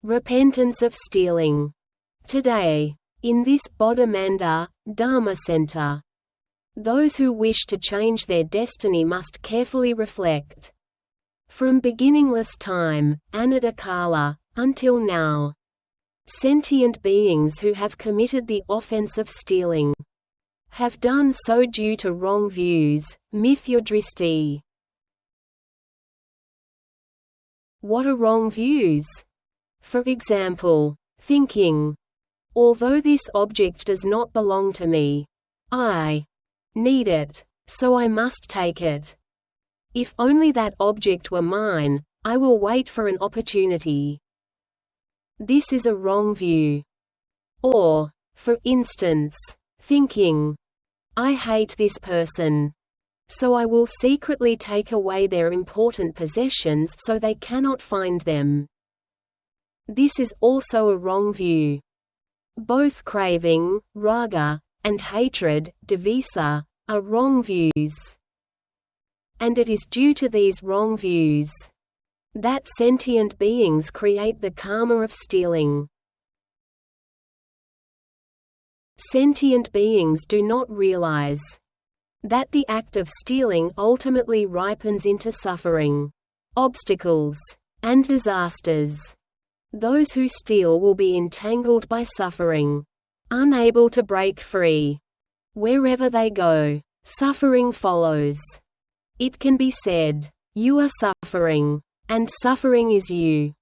Repentance of stealing. Today, in this Bodhimanda, Dharma Center, those who wish to change their destiny must carefully reflect. From beginningless time, Anadakala, until now, sentient beings who have committed the offense of stealing have done so due to wrong views, mithyadristi. What are wrong views? For example, thinking, although this object does not belong to me, I need it, so I must take it. If only that object were mine, I will wait for an opportunity. This is a wrong view. Or, for instance, thinking, I hate this person, so I will secretly take away their important possessions so they cannot find them. This is also a wrong view. Both craving, raga, and hatred, devisa, are wrong views. And it is due to these wrong views that sentient beings create the karma of stealing. Sentient beings do not realize that the act of stealing ultimately ripens into suffering, obstacles, and disasters. Those who steal will be entangled by suffering, unable to break free. Wherever they go, suffering follows. It can be said, "You are suffering, and suffering is you."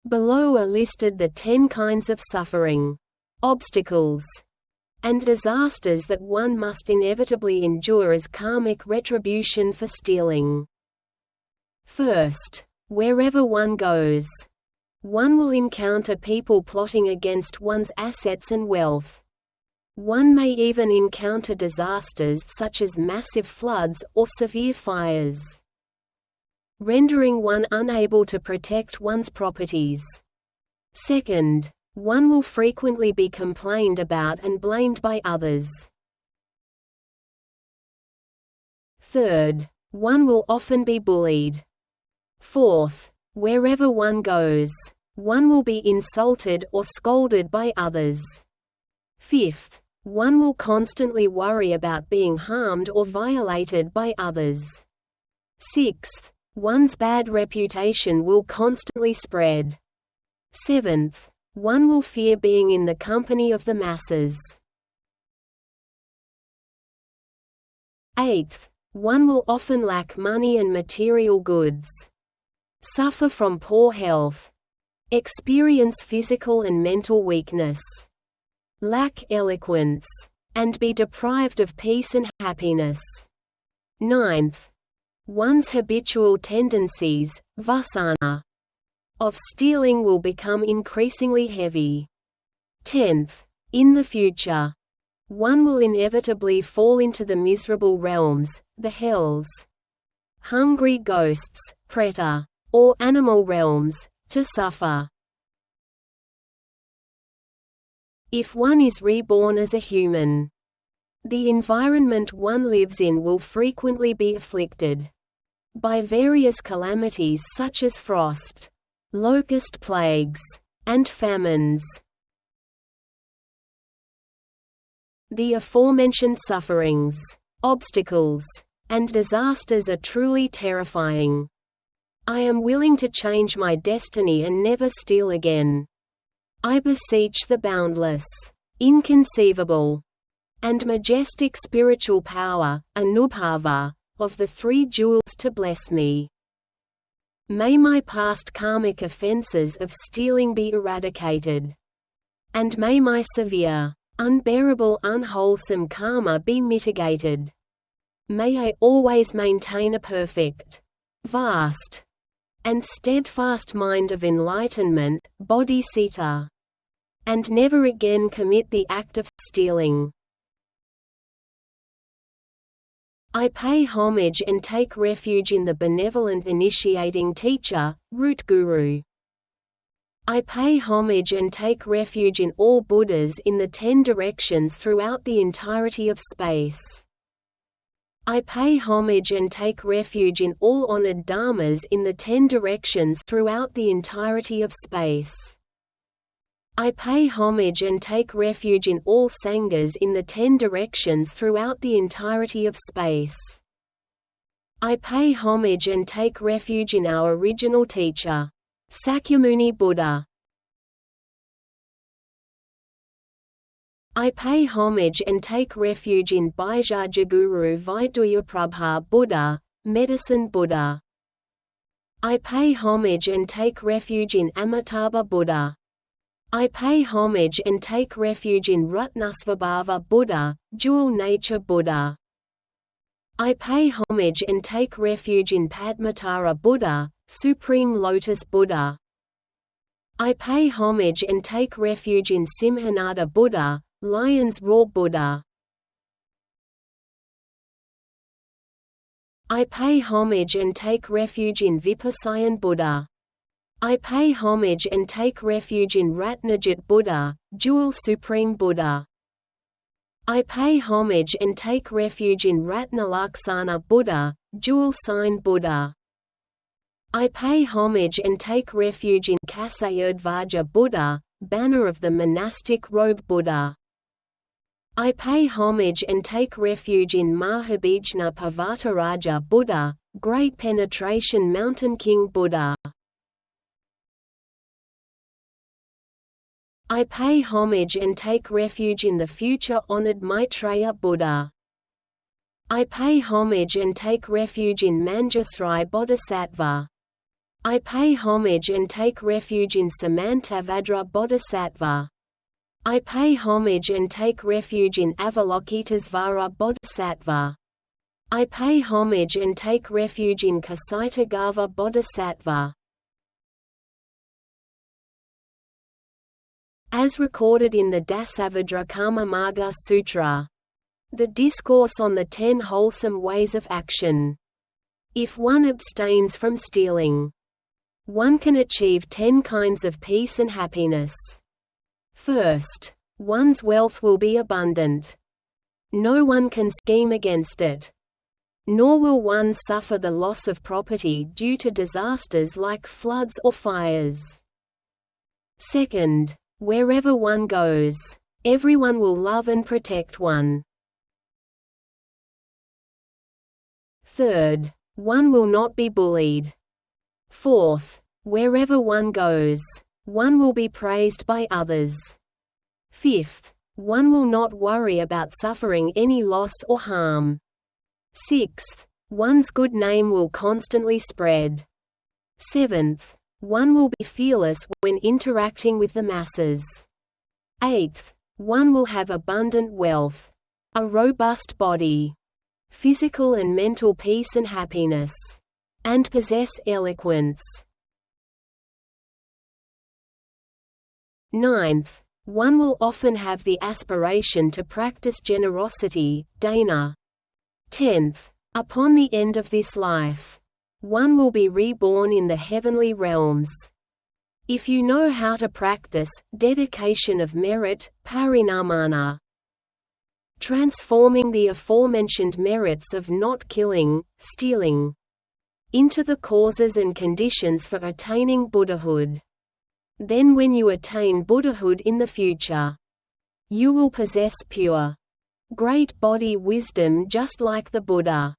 Below are listed the 10 kinds of suffering, obstacles, and disasters that one must inevitably endure as karmic retribution for stealing. First, wherever one goes, one will encounter people plotting against one's assets and wealth. One may even encounter disasters such as massive floods or severe fires, rendering one unable to protect one's properties. Second, one will frequently be complained about and blamed by others. Third, one will often be bullied. Fourth, wherever one goes, one will be insulted or scolded by others. Fifth, one will constantly worry about being harmed or violated by others. Sixth, one's bad reputation will constantly spread. Seventh, one will fear being in the company of the masses. Eighth, one will often lack money and material goods, suffer from poor health, experience physical and mental weakness, lack eloquence, and be deprived of peace and happiness. Ninth, one's habitual tendencies, vasana, of stealing will become increasingly heavy. 10th, in the future, one will inevitably fall into the miserable realms, the hells, hungry ghosts, preta, or animal realms, to suffer. If one is reborn as a human, the environment one lives in will frequently be afflicted by various calamities such as frost, locust plagues, and famines. The aforementioned sufferings, obstacles, and disasters are truly terrifying. I am willing to change my destiny and never steal again. I beseech the boundless, inconceivable, and majestic spiritual power, Anubhava, of the three jewels to bless me. May my past karmic offenses of stealing be eradicated, and may my severe, unbearable unwholesome karma be mitigated. May I always maintain a perfect, vast, and steadfast mind of enlightenment, bodhisattva, and never again commit the act of stealing. I pay homage and take refuge in the benevolent initiating teacher, root guru. I pay homage and take refuge in all Buddhas in the 10 directions throughout the entirety of space. I pay homage and take refuge in all honored dharmas in the 10 directions throughout the entirety of space. I pay homage and take refuge in all sanghas in the 10 directions throughout the entirety of space. I pay homage and take refuge in our original teacher, Sakyamuni Buddha. I pay homage and take refuge in Bhaja Jaguru Vaidyaprabha Buddha, Medicine Buddha. I pay homage and take refuge in Amitabha Buddha. I pay homage and take refuge in Ratnasvabhava Buddha, Dual Nature Buddha. I pay homage and take refuge in Padmatara Buddha, Supreme Lotus Buddha. I pay homage and take refuge in Simhanada Buddha, Lion's Roar Buddha. I pay homage and take refuge in Vipassayan Buddha. I pay homage and take refuge in Ratnajit Buddha, Dual Supreme Buddha. I pay homage and take refuge in Ratnalaksana Buddha, Dual Sign Buddha. I pay homage and take refuge in Kasayurdvaja Buddha, Banner of the Monastic Robe Buddha. I pay homage and take refuge in Mahabijna Pavataraja Buddha, Great Penetration Mountain King Buddha. I pay homage and take refuge in the future honored Maitreya Buddha. I pay homage and take refuge in Manjusri Bodhisattva. I pay homage and take refuge in Samantavajra Bodhisattva. I pay homage and take refuge in Avalokitesvara Bodhisattva. I pay homage and take refuge in Kasaitagava Bodhisattva. As recorded in the Dasavajra Karma Marga Sutra, the discourse on the 10 wholesome ways of action. If one abstains from stealing, one can achieve 10 kinds of peace and happiness. First, one's wealth will be abundant. No one can scheme against it. Nor will one suffer the loss of property due to disasters like floods or fires. Second, wherever one goes, everyone will love and protect one. Third, one will not be bullied. Fourth, wherever one goes, one will be praised by others. Fifth, one will not worry about suffering any loss or harm. Sixth, one's good name will constantly spread. Seventh, one will be fearless when interacting with the masses. Eighth, one will have abundant wealth, a robust body, physical and mental peace and happiness, and possess eloquence. Ninth, one will often have the aspiration to practice generosity, dana. 10th, upon the end of this life, one will be reborn in the heavenly realms. If you know how to practice dedication of merit, parinamana, transforming the aforementioned merits of not killing, stealing, into the causes and conditions for attaining Buddhahood, then when you attain Buddhahood in the future, you will possess pure, great body wisdom just like the Buddha.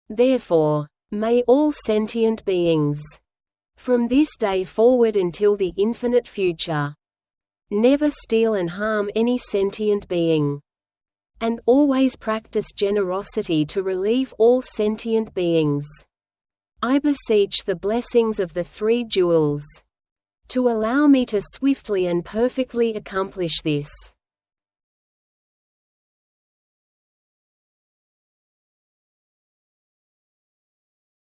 Therefore, may all sentient beings, from this day forward until the infinite future, never steal and harm any sentient being, and always practice generosity to relieve all sentient beings. I beseech the blessings of the three jewels to allow me to swiftly and perfectly accomplish this.